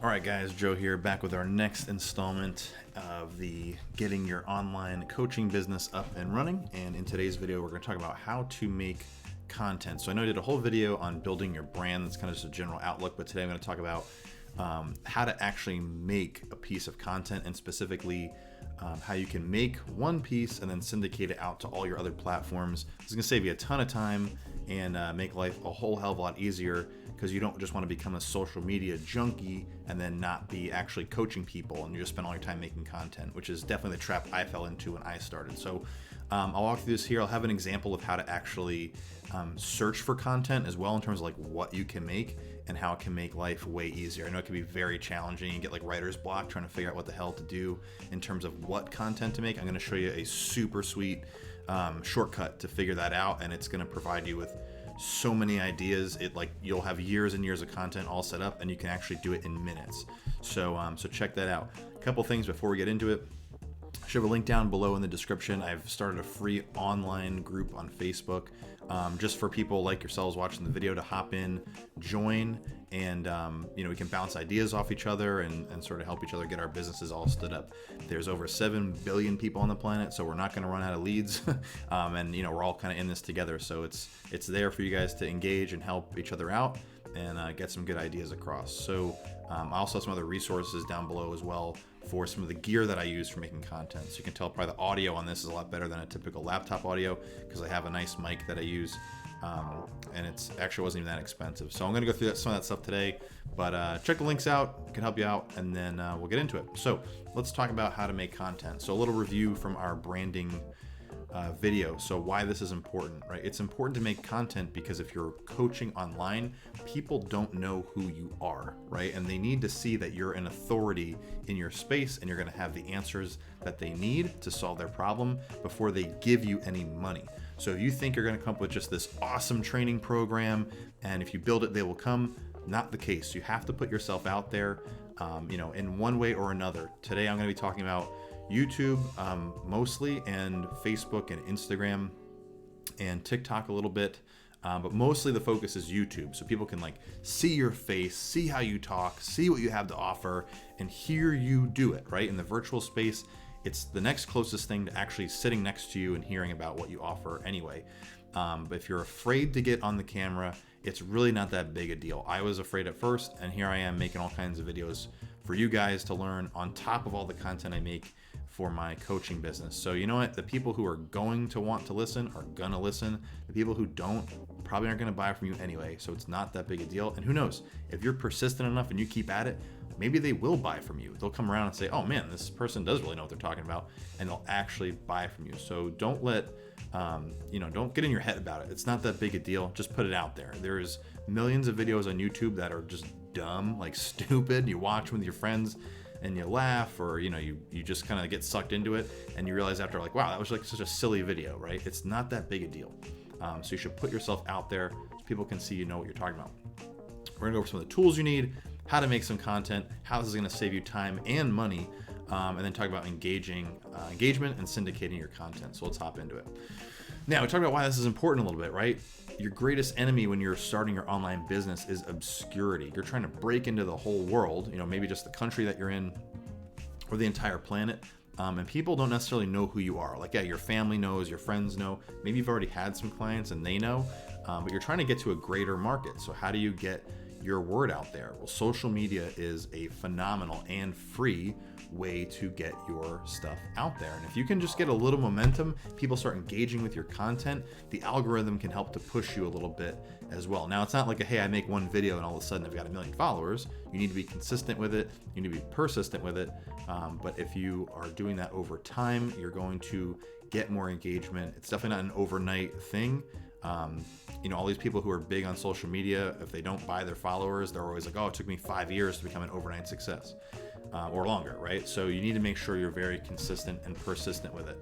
All right, guys, Joe here, back with our next installment of the Getting Your Online Coaching Business Up and Running. And in today's video, we're going to talk about how to make content. So I know I did a whole video on building your brand. That's kind of just a general outlook, but today I'm going to talk about how to actually make a piece of content, and specifically how you can make one piece and then syndicate it out to all your other platforms. This is going to save you a ton of time and make life a whole hell of a lot easier, because you don't just want to become a social media junkie and then not be actually coaching people and you just spend all your time making content, which is definitely the trap I fell into when I started. So I'll walk through this here. I'll have an example of how to actually search for content as well, in terms of like what you can make and how it can make life way easier. I know it can be very challenging. You get like writer's block trying to figure out what the hell to do in terms of what content to make. I'm going to show you a super sweet shortcut to figure that out, and it's going to provide you with so many ideas. You'll have years and years of content all set up, and you can actually do it in minutes. So check that out. A couple things before we get into it. I should have a link down below in the description. I've started a free online group on Facebook just for people like yourselves watching the video to hop in, join, and we can bounce ideas off each other and sort of help each other get our businesses all stood up. There's over 7 billion people on the planet, so we're not going to run out of leads, and we're all kind of in this together. So it's there for you guys to engage and help each other out and get some good ideas across. So I also have some other resources down below as well for some of the gear that I use for making content. So you can tell probably the audio on this is a lot better than a typical laptop audio, because I have a nice mic that I use, and it's actually wasn't even that expensive. So I'm going to go through some of that stuff today, but check the links out. It can help you out, and then we'll get into it. So let's talk about how to make content. So a little review from our branding video. So why this is important, right? It's important to make content because if you're coaching online, people don't know who you are, right? And they need to see that you're an authority in your space and you're going to have the answers that they need to solve their problem before they give you any money. So if you think you're going to come up with just this awesome training program and if you build it, they will come, not the case. You have to put yourself out there, in one way or another. Today, I'm going to be talking about YouTube mostly, and Facebook and Instagram and TikTok a little bit, but mostly the focus is YouTube, so people can see your face, see how you talk, see what you have to offer, and hear you do it, right? In the virtual space, it's the next closest thing to actually sitting next to you and hearing about what you offer anyway. But if you're afraid to get on the camera, it's really not that big a deal. I was afraid at first, and here I am making all kinds of videos for you guys to learn on top of all the content I make for my coaching business. So you know what? The people who are going to want to listen are gonna listen. The people who don't probably aren't gonna buy from you anyway, so it's not that big a deal. And who knows, if you're persistent enough and you keep at it, maybe they will buy from you. They'll come around and say, oh man, this person does really know what they're talking about, and they'll actually buy from you. So don't let, don't get in your head about it. It's not that big a deal. Just put it out there. There's millions of videos on YouTube that are just dumb, stupid. You watch them with your friends and you laugh, or you just kind of get sucked into it, and you realize after wow, that was such a silly video, right? It's not that big a deal. So you should put yourself out there so people can see you know what you're talking about. We're gonna go over some of the tools you need, how to make some content, how this is gonna save you time and money, and then talk about engagement and syndicating your content. So let's hop into it. Now, we talked about why this is important a little bit, right? Your greatest enemy when you're starting your online business is obscurity. You're trying to break into the whole world, maybe just the country that you're in or the entire planet. And people don't necessarily know who you are. Your family knows, your friends know, maybe you've already had some clients and they know, but you're trying to get to a greater market. So how do you get your word out there? Well, social media is a phenomenal and free way to get your stuff out there. And if you can just get a little momentum, people start engaging with your content, the algorithm can help to push you a little bit as well. Now, it's not like hey, I make one video and all of a sudden I've got 1 million followers. You need to be consistent with it. You need to be persistent with it. But if you are doing that over time, you're going to get more engagement. It's definitely not an overnight thing. All these people who are big on social media, if they don't buy their followers, they're always like, oh, it took me 5 years to become an overnight success, or longer, right? So you need to make sure you're very consistent and persistent with it.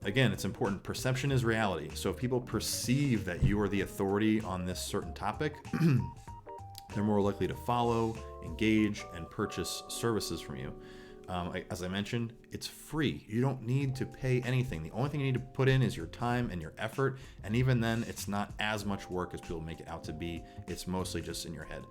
Again, it's important. Perception is reality. So if people perceive that you are the authority on this certain topic, they're more likely to follow, engage, and purchase services from you. As I mentioned, it's free. You don't need to pay anything. The only thing you need to put in is your time and your effort. And even then, it's not as much work as people make it out to be. It's mostly just in your head.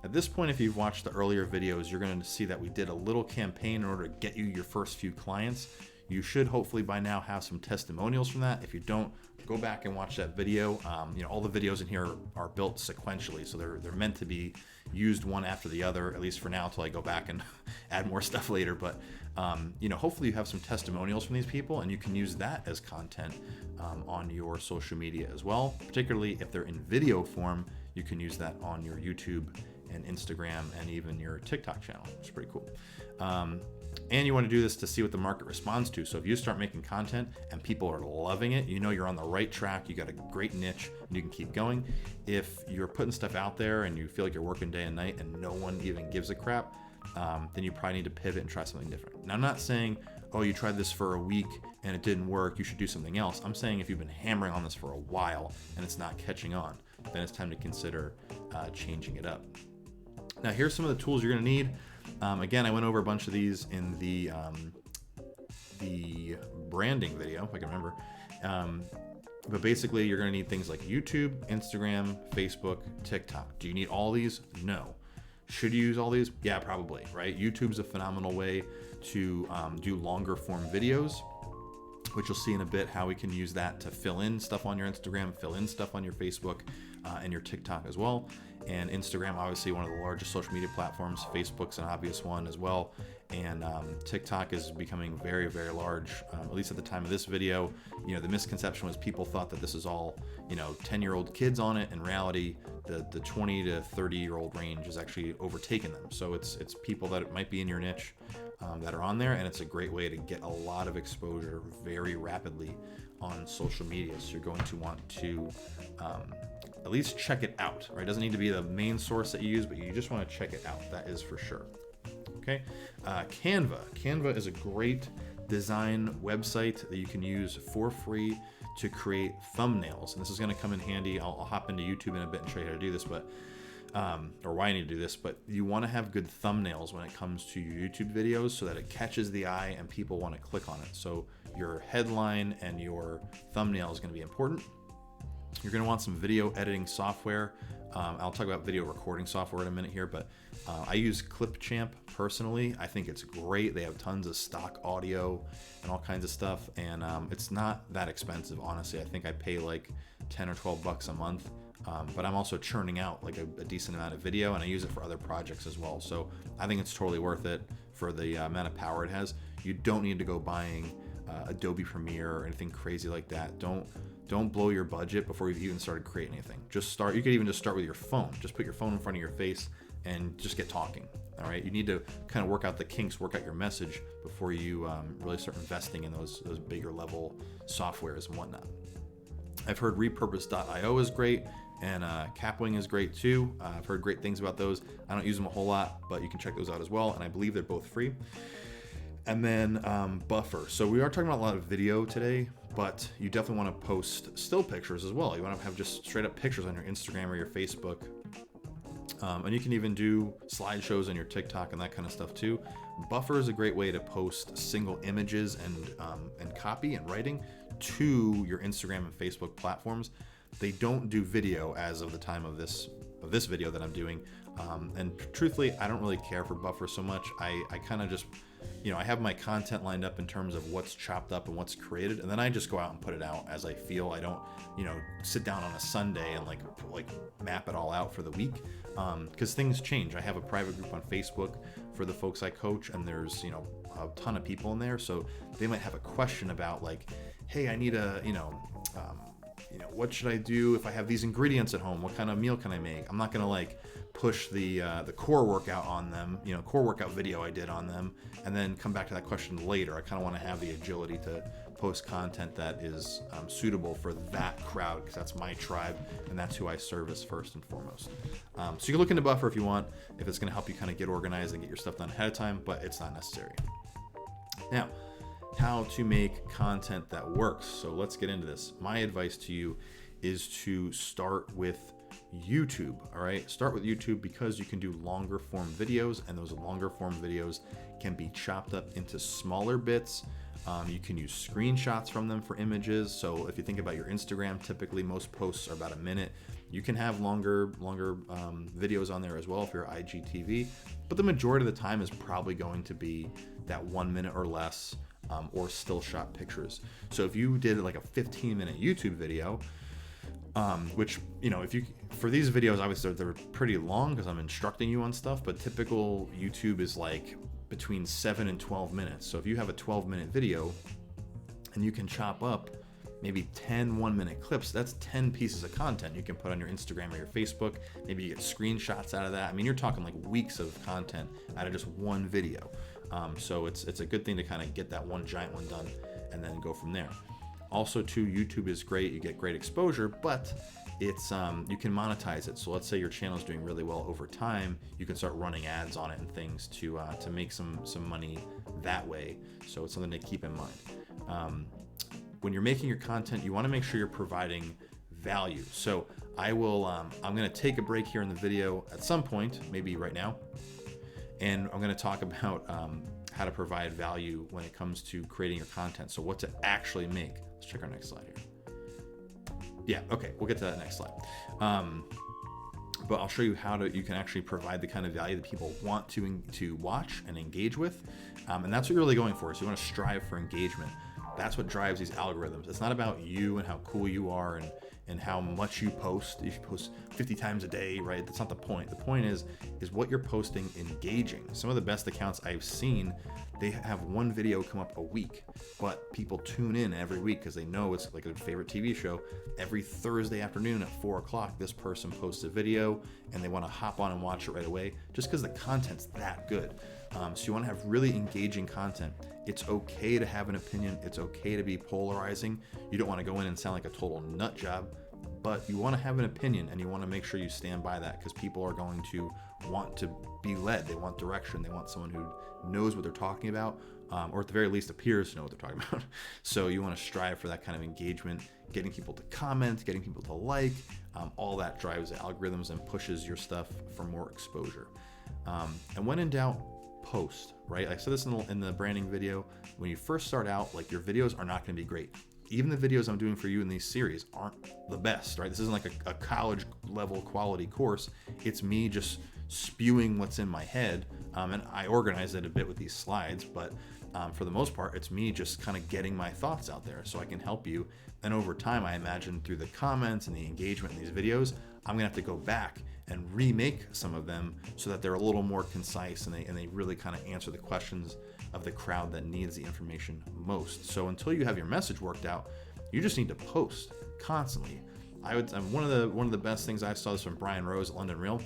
At this point, if you've watched the earlier videos, you're going to see that we did a little campaign in order to get you your first few clients. You should hopefully by now have some testimonials from that. If you don't, go back and watch that video. All the videos in here are built sequentially, so they're meant to be used one after the other, at least for now, until I go back and add more stuff later. But hopefully you have some testimonials from these people, and you can use that as content on your social media as well. Particularly if they're in video form, you can use that on your YouTube and Instagram and even your TikTok channel. It's pretty cool. And you want to do this to see what the market responds to. So if you start making content and people are loving it, you know you're on the right track, you got a great niche, and you can keep going. If you're putting stuff out there and you feel like you're working day and night and no one even gives a crap, then you probably need to pivot and try something different. Now, I'm not saying, oh, you tried this for a week and it didn't work, you should do something else. I'm saying if you've been hammering on this for a while and it's not catching on, then it's time to consider changing it up. Now, here's some of the tools you're going to need. Again, I went over a bunch of these in the branding video, if I can remember. But basically, you're going to need things like YouTube, Instagram, Facebook, TikTok. Do you need all these? No. Should you use all these? Yeah, probably, right? YouTube's a phenomenal way to do longer form videos, which you'll see in a bit how we can use that to fill in stuff on your Instagram, fill in stuff on your Facebook and your TikTok as well. And Instagram, obviously one of the largest social media platforms. Facebook's an obvious one as well. And TikTok is becoming very, very large, at least at the time of this video. The misconception was people thought that this is all, 10-year-old kids on it. In reality, the 20 to 30-year-old range is actually overtaken them. So it's people that might be in your niche that are on there, and it's a great way to get a lot of exposure very rapidly on social media. So you're going to want to at least check it out, right? It doesn't need to be the main source that you use, but you just want to check it out. That is for sure. Okay. Canva. Canva is a great design website that you can use for free to create thumbnails. And this is going to come in handy. I'll hop into YouTube in a bit and show you how to do this, but or why I need to do this, but you want to have good thumbnails when it comes to your YouTube videos so that it catches the eye and people want to click on it. So your headline and your thumbnail is going to be important. You're going to want some video editing software. I'll talk about video recording software in a minute here, but I use Clipchamp personally. I think it's great. They have tons of stock audio and all kinds of stuff, and it's not that expensive, honestly. I think I pay like 10 or 12 bucks a month, but I'm also churning out like a decent amount of video, and I use it for other projects as well. So I think it's totally worth it for the amount of power it has. You don't need to go buying Adobe Premiere or anything crazy like that. Don't blow your budget before you've even started creating anything. Just start. You could even just start with your phone. Just put your phone in front of your face and just get talking. All right. You need to kind of work out the kinks, work out your message before you really start investing in those bigger level softwares and whatnot. I've heard repurpose.io is great, and Capwing is great too. I've heard great things about those. I don't use them a whole lot, but you can check those out as well. And I believe they're both free. And then Buffer. So we are talking about a lot of video today, but you definitely want to post still pictures as well. You want to have just straight up pictures on your Instagram or your Facebook. And you can even do slideshows on your TikTok and that kind of stuff too. Buffer is a great way to post single images and copy and writing to your Instagram and Facebook platforms. They don't do video as of the time of this video that I'm doing. And truthfully, I don't really care for Buffer so much. I kind of just, I have my content lined up in terms of what's chopped up and what's created, and then I just go out and put it out as I feel. I don't, sit down on a Sunday and like map it all out for the week, because things change. I have a private group on Facebook for the folks I coach, and there's, a ton of people in there, so they might have a question about like, hey, I need a, what should I do if I have these ingredients at home? What kind of meal can I make? I'm not gonna like push the core workout on them, core workout video I did on them, and then come back to that question later. I kind of want to have the agility to post content that is suitable for that crowd, because that's my tribe and that's who I service first and foremost. So you can look into Buffer if you want, if it's going to help you kind of get organized and get your stuff done ahead of time, but it's not necessary. Now, how to make content that works. So let's get into this. My advice to you is to start with YouTube. All right, start with YouTube because you can do longer form videos, and those longer form videos can be chopped up into smaller bits. You can use screenshots from them for images. So if you think about your Instagram, typically most posts are about a minute. You can have longer videos on there as well if you're IGTV, but the majority of the time is probably going to be that 1 minute or less, or still shot pictures. So if you did like a 15-minute YouTube video, which, you know, for these videos, obviously they're pretty long because I'm instructing you on stuff, but typical YouTube is like between 7 and 12 minutes. So if you have a 12-minute video and you can chop up maybe 10 1-minute clips, that's 10 pieces of content you can put on your Instagram or your Facebook. Maybe you get screenshots out of that. I mean, you're talking like weeks of content out of just one video. So it's a good thing to kind of get that one giant one done and then go from there. Also, too, YouTube is great. You get great exposure, but it's you can monetize it. So let's say your channel is doing really well over time, you can start running ads on it and things to make some money that way. So it's something to keep in mind. When you're making your content, you want to make sure you're providing value. So I'm going to take a break here in the video at some point, maybe right now, and I'm going to talk about how to provide value when it comes to creating your content. So what to actually make. Let's check our next slide here. Yeah, okay, we'll get to that next slide. But I'll show you how you can actually provide the kind of value that people want to watch and engage with. And that's what you're really going for. So you want to strive for engagement. That's what drives these algorithms. It's not about you and how cool you are and how much you post. If you post 50 times a day, right? That's not the point. The point is what you're posting engaging. Some of the best accounts I've seen, they have one video come up a week, but people tune in every week because they know it's like a favorite TV show. Every Thursday afternoon at 4 o'clock, this person posts a video and they want to hop on and watch it right away just because the content's that good. So you want to have really engaging content. It's okay to have an opinion. It's okay to be polarizing. You don't want to go in and sound like a total nut job, but you want to have an opinion and you want to make sure you stand by that because people are going to want to be led. They want direction. They want someone who knows what they're talking about, or at the very least appears to know what they're talking about. So you want to strive for that kind of engagement, getting people to comment, getting people to like, all that drives the algorithms and pushes your stuff for more exposure. And when in doubt, post, right? I said this in the branding video. When you first start out, like, your videos are not going to be great. Even the videos I'm doing for you in these series aren't the best, right? This isn't like a college level quality course. It's me just spewing what's in my head, and I organize it a bit with these slides, but for the most part, it's me just kind of getting my thoughts out there so I can help you. And over time, I imagine through the comments and the engagement in these videos, I'm gonna have to go back and remake some of them so that they're a little more concise and they really kind of answer the questions of the crowd that needs the information most. So until you have your message worked out, you just need to post constantly. One of the best things I saw this from Brian Rose at London Real.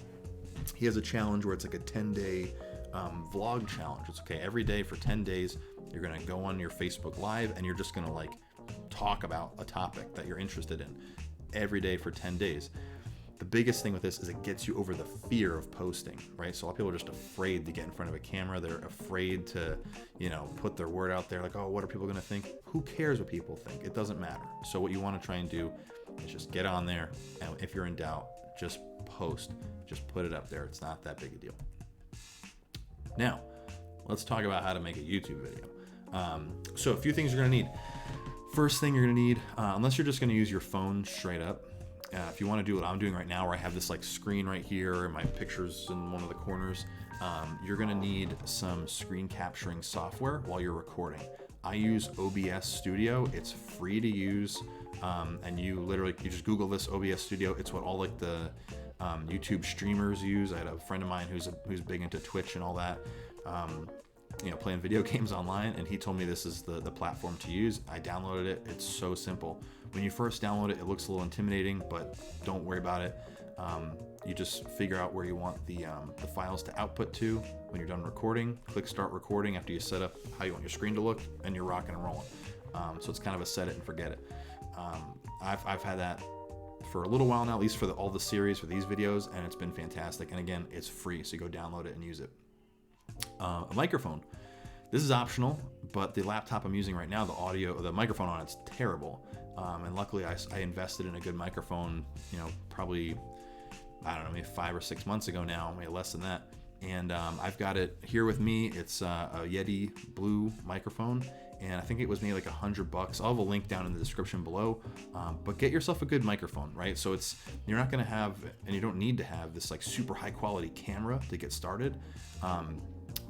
He has a challenge where it's like a 10-day vlog challenge. It's okay, every day for 10 days, you're gonna go on your Facebook Live and you're just gonna like talk about a topic that you're interested in every day for 10 days. The biggest thing with this is it gets you over the fear of posting, right? So a lot of people are just afraid to get in front of a camera. They're afraid to, put their word out there, like, oh, what are people gonna think? Who cares what people think? It doesn't matter. So what you wanna try and do is just get on there, and if you're in doubt, just post, just put it up there. It's not that big a deal. Now, let's talk about how to make a YouTube video. So a few things you're gonna need. First thing you're gonna need, unless you're just gonna use your phone straight up, if you want to do what I'm doing right now, where I have this like screen right here and my pictures in one of the corners, you're going to need some screen capturing software while you're recording. I use OBS Studio. It's free to use, and you just Google this OBS Studio. It's what all like the YouTube streamers use. I had a friend of mine who's big into Twitch and all that. Playing video games online, and he told me this is the platform to use. I downloaded it. It's so simple. When you first download it, it looks a little intimidating, but don't worry about it. You just figure out where you want the files to output to. When you're done recording, click start recording after you set up how you want your screen to look, and you're rocking and rolling. So it's kind of a set it and forget it. I've had that for a little while now, at least for all the series for these videos, and it's been fantastic. And again, it's free, so you go download it and use it. A microphone. This is optional, but the laptop I'm using right now, the microphone on it's terrible. And luckily I invested in a good microphone, probably, I don't know, maybe 5 or 6 months ago now, maybe less than that. And I've got it here with me. It's a Yeti Blue microphone, and I think it was maybe like $100. I'll have a link down in the description below. But get yourself a good microphone, right? So you're not going to have, and you don't need to have this like super high quality camera to get started.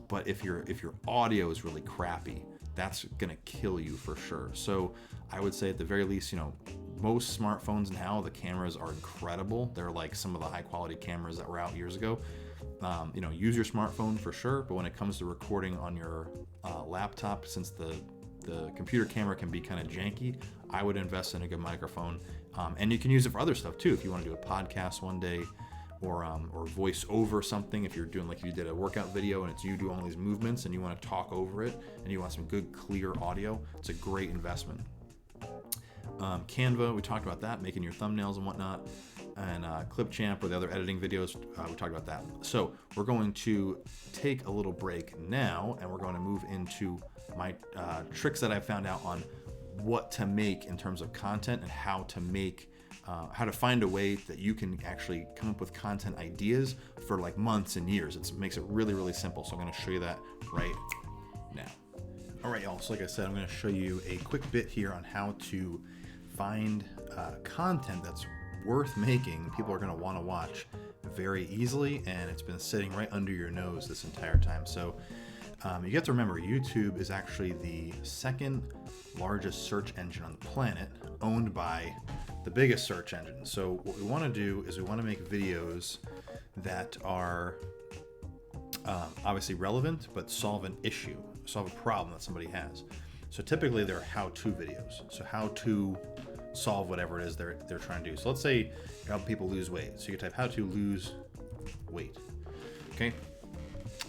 But if your audio is really crappy, that's going to kill you for sure. So I would say at the very least, most smartphones now, the cameras are incredible. They're like some of the high quality cameras that were out years ago. Use your smartphone for sure, but when it comes to recording on your laptop, since the computer camera can be kind of janky, I would invest in a good microphone. And you can use it for other stuff too. If you want to do a podcast one day, or voice over something, if you're doing, like, if you did a workout video and it's you doing all these movements and you want to talk over it and you want some good clear audio, it's a great investment. Canva, we talked about that, making your thumbnails and whatnot, and Clipchamp or the other editing videos, we talked about that. So we're going to take a little break now, and we're going to move into my tricks that I found out on what to make in terms of content, and how to find a way that you can actually come up with content ideas for like months and years. It makes it really, really simple. So I'm going to show you that right now. All right, y'all. So like I said, I'm going to show you a quick bit here on how to find content that's worth making, people are going to want to watch very easily, and it's been sitting right under your nose this entire time. So you have to remember, YouTube is actually the second largest search engine on the planet, owned by the biggest search engine. So what we want to do is we want to make videos that are obviously relevant, but solve an issue, solve a problem that somebody has. So typically they're how-to videos. So how to solve whatever it is they're trying to do. So let's say you help people lose weight. So you can type how to lose weight. Okay.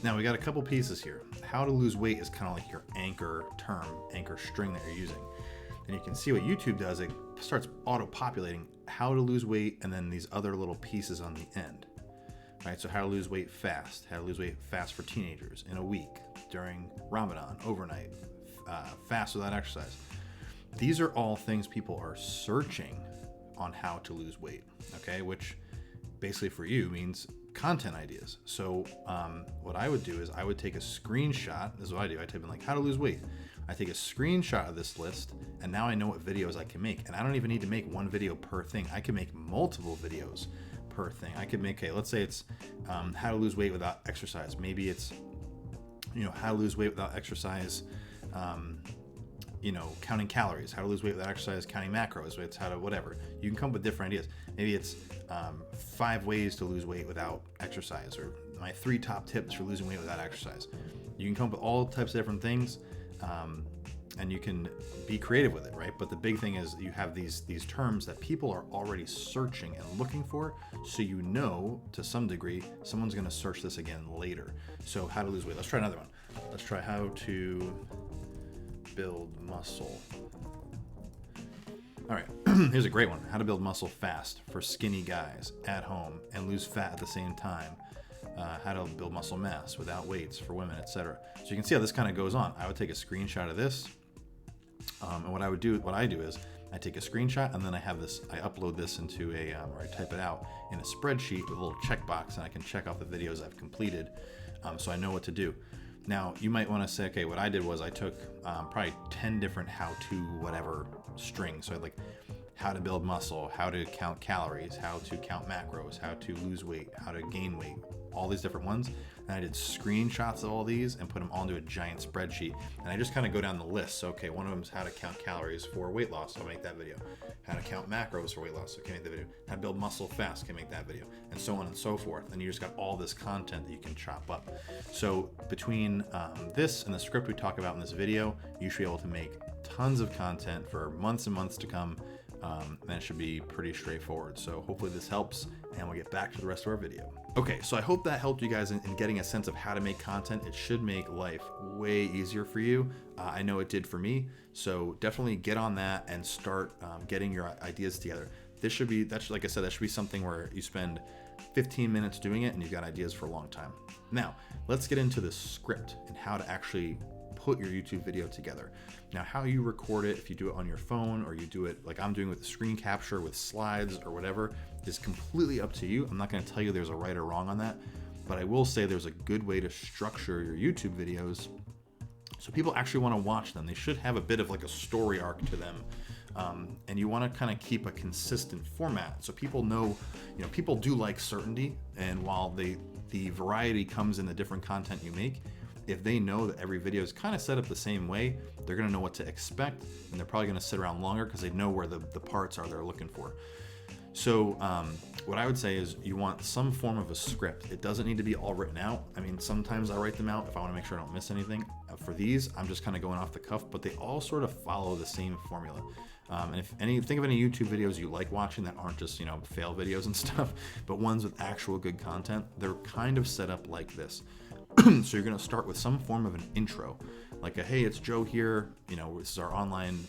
Now we got a couple pieces here. How to lose weight is kind of like your anchor term, anchor string that you're using. And you can see what YouTube does. It starts auto-populating how to lose weight and then these other little pieces on the end. Right? So how to lose weight fast, how to lose weight fast for teenagers in a week, during Ramadan, overnight, fast without exercise. These are all things people are searching on how to lose weight, okay? Which basically for you means content ideas. So what I would do is I would take a screenshot. This is what I do. I type in like how to lose weight. I take a screenshot of this list, and now I know what videos I can make. And I don't even need to make one video per thing. I can make multiple videos per thing. I could make, okay, let's say it's how to lose weight without exercise. Maybe it's, how to lose weight without exercise, counting calories, how to lose weight without exercise, counting macros, it's how to whatever. You can come up with different ideas. Maybe it's 5 ways to lose weight without exercise, or my 3 top tips for losing weight without exercise. You can come up with all types of different things, and you can be creative with it, right? But the big thing is you have these terms that people are already searching and looking for, so to some degree, someone's going to search this again later. So how to lose weight. Let's try another one. Let's try how to build muscle. All right, here's a great one. How to build muscle fast for skinny guys at home and lose fat at the same time. How to build muscle mass without weights for women, etc. So you can see how this kind of goes on. I would take a screenshot of this, and what I do is I take a screenshot, and then I upload this into or I type it out in a spreadsheet with a little checkbox, and I can check off the videos I've completed, so I know what to do. Now, you might want to say, okay, what I did was I took probably 10 different how-to whatever strings. So I had like how to build muscle, how to count calories, how to count macros, how to lose weight, how to gain weight, all these different ones. And I did screenshots of all these and put them all into a giant spreadsheet. And I just kind of go down the list. So, okay, one of them is how to count calories for weight loss. So I'll make that video. How to count macros for weight loss. So I can make the video. How to build muscle fast. Can make that video. And so on and so forth. And you just got all this content that you can chop up. So between this and the script we talk about in this video, you should be able to make tons of content for months and months to come. And it should be pretty straightforward. So hopefully this helps, and we'll get back to the rest of our video. Okay, so I hope that helped you guys in getting a sense of how to make content. It should make life way easier for you. I know it did for me. So definitely get on that and start getting your ideas together. Like I said, that should be something where you spend 15 minutes doing it and you've got ideas for a long time. Now, let's get into the script and how to actually put your YouTube video together. Now, how you record it, if you do it on your phone or you do it like I'm doing with the screen capture with slides or whatever, is completely up to you. I'm not going to tell you there's a right or wrong on that, but I will say there's a good way to structure your YouTube videos So people actually want to watch them. They should have a bit of like a story arc to them. And you want to kind of keep a consistent format so people know, people do like certainty. And while the variety comes in the different content you make, if they know that every video is kind of set up the same way, they're going to know what to expect, and they're probably going to sit around longer because they know where the parts are they're looking for. So what I would say is you want some form of a script. It doesn't need to be all written out. I mean, sometimes I write them out if I want to make sure I don't miss anything. For these, I'm just kind of going off the cuff, but they all sort of follow the same formula. And think of any YouTube videos you like watching that aren't just, fail videos and stuff, but ones with actual good content, they're kind of set up like this. So you're going to start with some form of an intro, like hey, it's Joe here, this is our online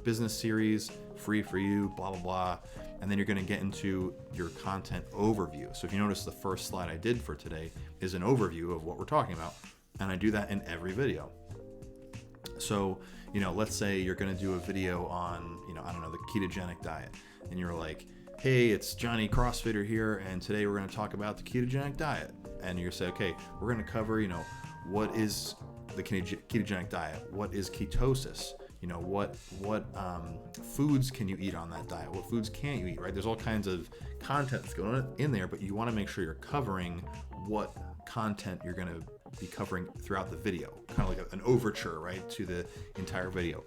business series, free for you, blah, blah, blah. And then you're going to get into your content overview. So if you notice, the first slide I did for today is an overview of what we're talking about. And I do that in every video. So, let's say you're going to do a video on, the ketogenic diet. And you're like, hey, it's Johnny CrossFitter here, and today we're going to talk about the ketogenic diet. And you're say, okay, we're going to cover, what is the ketogenic diet? What is ketosis? What foods can you eat on that diet? What foods can't you eat, right? There's all kinds of content that's going on in there, but you want to make sure you're covering what content you're going to be covering throughout the video, kind of like an overture, right, to the entire video.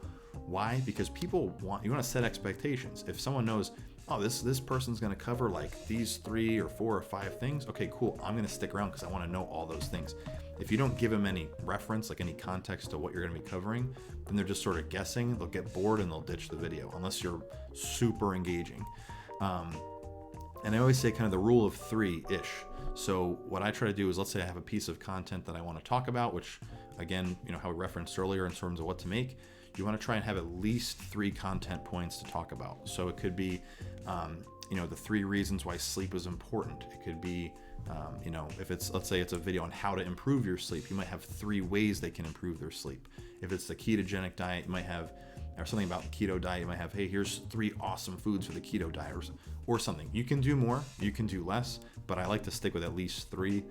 Why? Because you want to set expectations. If someone knows, oh, this person's going to cover like these 3 or 4 or 5 things, okay, cool, I'm going to stick around because I want to know all those things. If you don't give them any reference, like any context to what you're going to be covering, then they're just sort of guessing. They'll get bored and they'll ditch the video unless you're super engaging. And I always say kind of the rule of 3-ish. So what I try to do is, let's say I have a piece of content that I want to talk about, which again, how we referenced earlier in terms of what to make. You want to try and have at least 3 content points to talk about. So it could be, the 3 reasons why sleep is important. It could be, if let's say it's a video on how to improve your sleep, you might have 3 ways they can improve their sleep. If it's the ketogenic diet, you might have, or something about the keto diet, you might have, hey, here's 3 awesome foods for the keto diet, or something. You can do more, you can do less, but I like to stick with at least 3.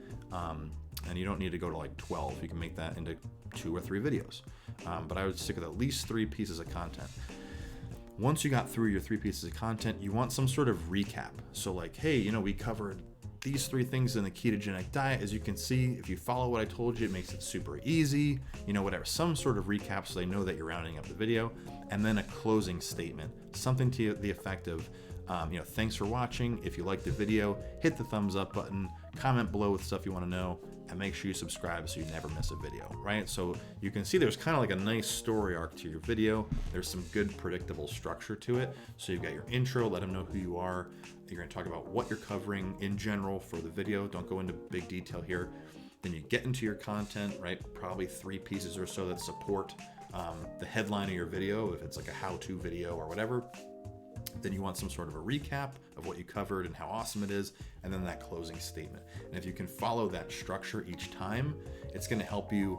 And you don't need to go to like 12. You can make that into 2 or 3 videos. But I would stick with at least 3 pieces of content. Once you got through your 3 pieces of content, you want some sort of recap. So like, hey, we covered these 3 things in the ketogenic diet. As you can see, if you follow what I told you, it makes it super easy, whatever, some sort of recap so they know that you're rounding up the video. And then a closing statement, something to the effect of, thanks for watching. If you liked the video, hit the thumbs up button, comment below with stuff you want to know, and make sure you subscribe so you never miss a video, right? So you can see there's kind of like a nice story arc to your video. There's some good predictable structure to it. So you've got your intro, let them know who you are. You're going to talk about what you're covering in general for the video. Don't go into big detail here. Then you get into your content, right? Probably 3 pieces or so that support the headline of your video, if it's like a how-to video or whatever. Then you want some sort of a recap of what you covered and how awesome it is, and then that closing statement. And if you can follow that structure each time, it's going to help you,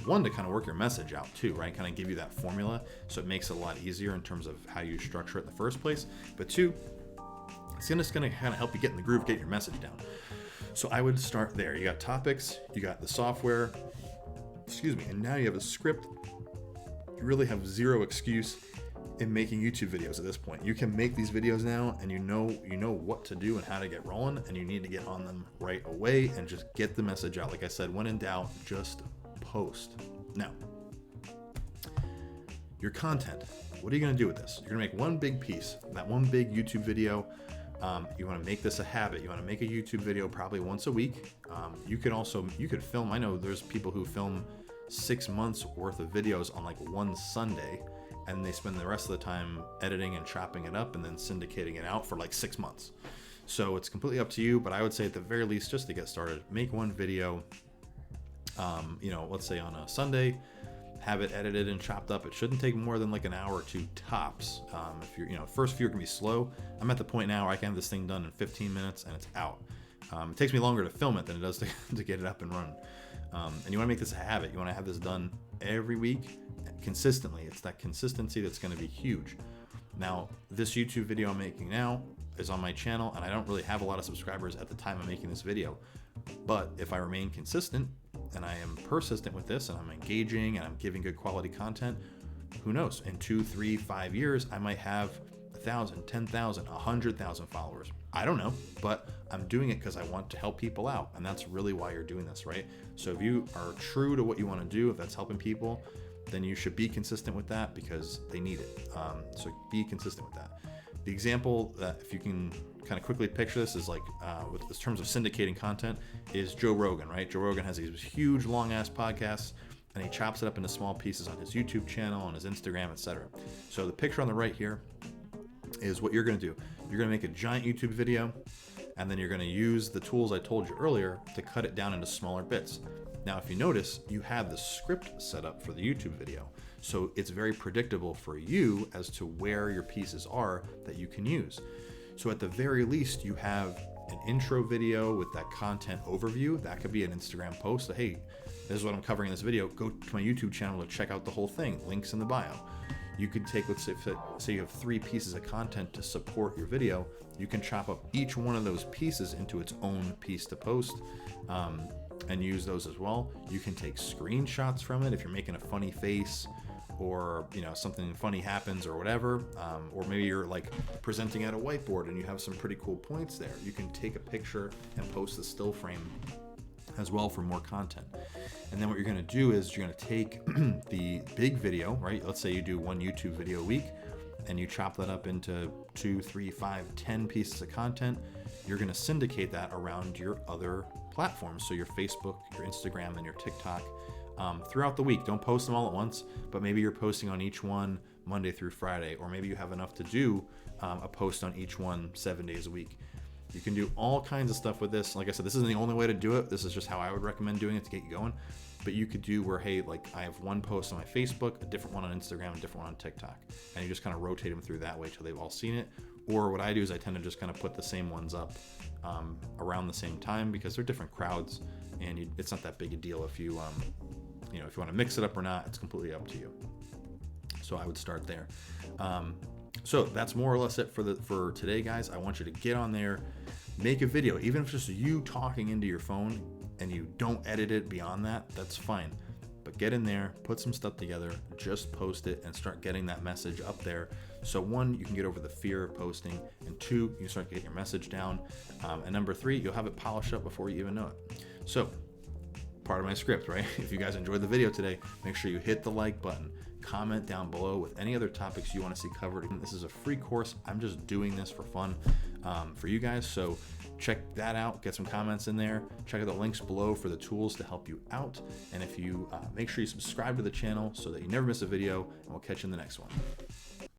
one, to kind of work your message out too, right? Kind of give you that formula, so it makes it a lot easier in terms of how you structure it in the first place. But 2, it's just going to kind of help you get in the groove, get your message down. So I would start there. You got topics, you got the software, and now you have a script. You really have zero excuse in making YouTube videos at this point. You can make these videos now, and you know what to do and how to get rolling, and you need to get on them right away and just get the message out. Like I said, when in doubt, just post. Now, your content. What are you going to do with this? You're going to make one big piece, that one big YouTube video. You want to make this a habit. You want to make a YouTube video probably once a week. You could film. I know there's people who film 6 months worth of videos on like one Sunday, and they spend the rest of the time editing and chopping it up and then syndicating it out for like 6 months. So it's completely up to you, but I would say at the very least, just to get started, make one video, let's say on a Sunday, have it edited and chopped up. It shouldn't take more than like an hour or 2 tops. If you're, first few can be slow. I'm at the point now where I can have this thing done in 15 minutes and it's out. It takes me longer to film it than it does to get it up and running. And you want to make this a habit. You want to have this done every week consistently. It's that consistency that's going to be huge. Now, this YouTube video I'm making now is on my channel, and I don't really have a lot of subscribers at the time I'm making this video. But if I remain consistent, and I am persistent with this and I'm engaging and I'm giving good quality content, who knows, in 2, 3, 5 years, I might have 1,000, 10,000, 100,000 followers. I don't know, but I'm doing it because I want to help people out. And that's really why you're doing this, right? So if you are true to what you want to do, if that's helping people, then you should be consistent with that because they need it. So be consistent with that. The example that, if you can kind of quickly picture this, is like with in terms of syndicating content, is Joe Rogan, right? Joe Rogan has these huge long ass podcasts, and he chops it up into small pieces on his YouTube channel, on his Instagram, etc. So the picture on the right here is what you're going to do. You're going to make a giant YouTube video, and then you're going to use the tools I told you earlier to cut it down into smaller bits. Now, if you notice, you have the script set up for the YouTube video. So it's very predictable for you as to where your pieces are that you can use. So at the very least, you have an intro video with that content overview. That could be an Instagram post. Hey, this is what I'm covering in this video. Go to my YouTube channel to check out the whole thing. Links in the bio. You could take, let's say you have 3 pieces of content to support your video. You can chop up each one of those pieces into its own piece to post. And use those as well. You can take screenshots from it if you're making a funny face, or something funny happens or whatever, or maybe you're like presenting at a whiteboard and you have some pretty cool points there. You can take a picture and post the still frame as well for more content. And then what you're going to do is you're going to take the big video, right? Let's say you do 1 YouTube video a week and you chop that up into 2, 3, 5, 10 pieces of content. You're going to syndicate that around your other platforms. So your Facebook, your Instagram, and your TikTok throughout the week. Don't post them all at once, but maybe you're posting on each one Monday through Friday, or maybe you have enough to do a post on each one 7 days a week. You can do all kinds of stuff with this. Like I said, this isn't the only way to do it. This is just how I would recommend doing it to get you going. But you could do where, hey, like I have one post on my Facebook, a different one on Instagram, a different one on TikTok. And you just kind of rotate them through that way till they've all seen it. Or what I do is I tend to just kind of put the same ones up around the same time, because they're different crowds and it's not that big a deal if you, if you want to mix it up or not, it's completely up to you. So I would start there. So that's more or less it for today, guys. I want you to get on there, make a video, even if it's just you talking into your phone and you don't edit it beyond that, that's fine. But get in there, put some stuff together, just post it and start getting that message up there. So 1, you can get over the fear of posting, and 2, you can start getting your message down. And number 3, you'll have it polished up before you even know it. So part of my script, right? If you guys enjoyed the video today, make sure you hit the like button. Comment down below with any other topics you want to see covered. This is a free course. I'm just doing this for fun for you guys. So check that out. Get some comments in there. Check out the links below for the tools to help you out. And if you make sure you subscribe to the channel so that you never miss a video, and we'll catch you in the next one.